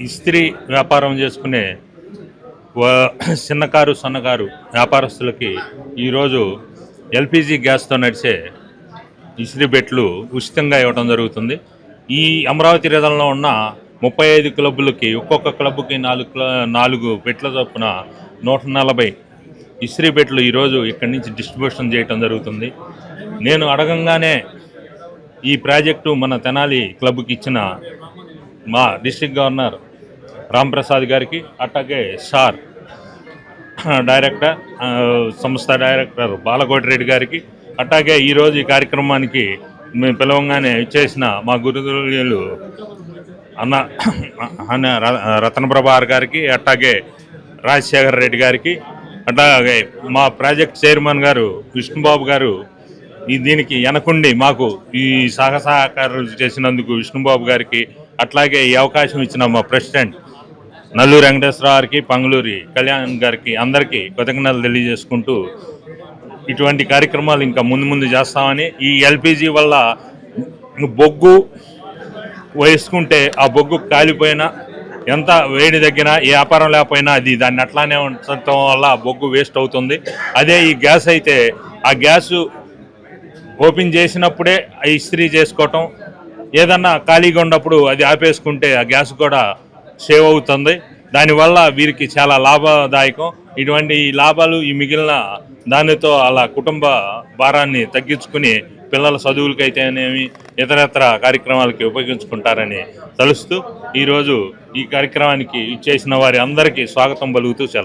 ఇస్త్రీ వ్యాపారం చేసుకునే చిన్నకారు సన్నకారు వ్యాపారస్తులకి ఈరోజు ఎల్పిజి గ్యాస్తో నడిచే ఇస్త్రీ బెట్లు ఉచితంగా ఇవ్వడం జరుగుతుంది. ఈ అమరావతి రిజన్లో ఉన్న 35 క్లబ్బులకి ఒక్కొక్క క్లబ్కి 4 బెట్ల చొప్పున 140 ఇస్త్రీ బెట్లు ఈరోజు ఇక్కడి నుంచి డిస్ట్రిబ్యూషన్ చేయడం జరుగుతుంది. నేను అడగంగానే ఈ ప్రాజెక్టు మన తెనాలి క్లబ్కి ఇచ్చిన మా డిస్ట్రిక్ట్ గవర్నర్ రాంప్రసాద్ గారికి, అట్లాగే సార్ డైరెక్టర్ సంస్థ డైరెక్టర్ బాలకోటిరెడ్డి గారికి, అట్లాగే ఈరోజు ఈ కార్యక్రమానికి మేము పిలవంగానే ఇచ్చేసిన మా గురుతుల్యులు అన్న రతనప్రభార్ గారికి, అట్లాగే రాజశేఖర్ రెడ్డి గారికి, అట్లాగే మా ప్రాజెక్ట్ చైర్మన్ గారు విష్ణుబాబు గారు దీనికి వెనకుండి మాకు ఈ సహకారాలు చేసినందుకు విష్ణుబాబు గారికి, అట్లాగే ఈ అవకాశం ఇచ్చిన మా ప్రెసిడెంట్ నల్లూరు వెంకటేశ్వర గారికి, పంగులూరి కళ్యాణ్ గారికి అందరికీ కృతజ్ఞతలు తెలియజేసుకుంటూ ఇటువంటి కార్యక్రమాలు ఇంకా ముందు చేస్తామని, ఈ ఎల్పిజి వల్ల బొగ్గు వేసుకుంటే ఆ బొగ్గు కాలిపోయినా ఎంత వేడి తగ్గినా ఏ వ్యాపారం లేకపోయినా దాన్ని అట్లానే ఉంచడం వల్ల బొగ్గు వేస్ట్ అవుతుంది. అదే ఈ గ్యాస్ అయితే ఆ గ్యాసు ఓపెన్ చేసినప్పుడే ఇస్త్రీ చేసుకోవటం, ఏదన్నా ఖాళీగా ఉన్నప్పుడు అది ఆపేసుకుంటే ఆ గ్యాస్ కూడా సేవ్ అవుతుంది. దానివల్ల వీరికి చాలా లాభదాయకం. ఇటువంటి లాభాలు ఈ మిగిలిన దానితో అలా కుటుంబ భారాన్ని తగ్గించుకుని పిల్లల చదువులకైతేనేమి ఇతరత్ర కార్యక్రమాలకి ఉపయోగించుకుంటారని తలుస్తూ ఈరోజు ఈ కార్యక్రమానికి ఇచ్చేసిన వారి అందరికీ స్వాగతం పలుకుతూ సెలవు.